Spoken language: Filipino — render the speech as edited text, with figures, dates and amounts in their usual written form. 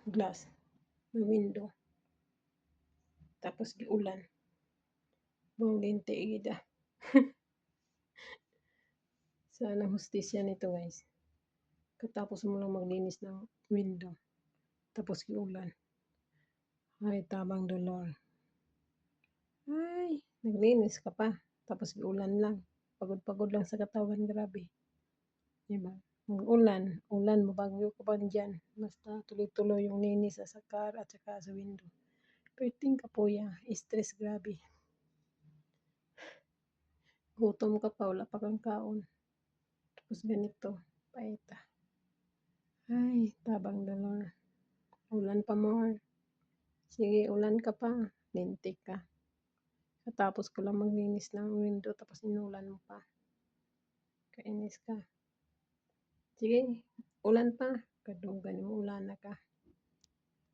glass ng window. Tapos giulan. Buong linti gid ah. Sana hustisya nito guys. Katapos mo lang maglinis ng window. Tapos giulan. Ay, tabang dolor. Ay, naglinis ka pa. Tapos giulan lang. Pagod-pagod lang sa katawan, grabe. Diba? Ulan mabagyo ka pa dyan. Basta tuloy-tuloy yung linis sa car at saka sa window. Perting kapuya, stress grabe. Gutom ka pa, wala pa kang kaon. Tapos ganito, paita. Ay, tabang dolor. Ulan pa more. Sige, ulan ka pa. Lintik ka. Katapos ko lang maglinis ng window, tapos inulan mo pa. Kainis ka. Sige, ulan pa. Kadugan mo, ulan na ka.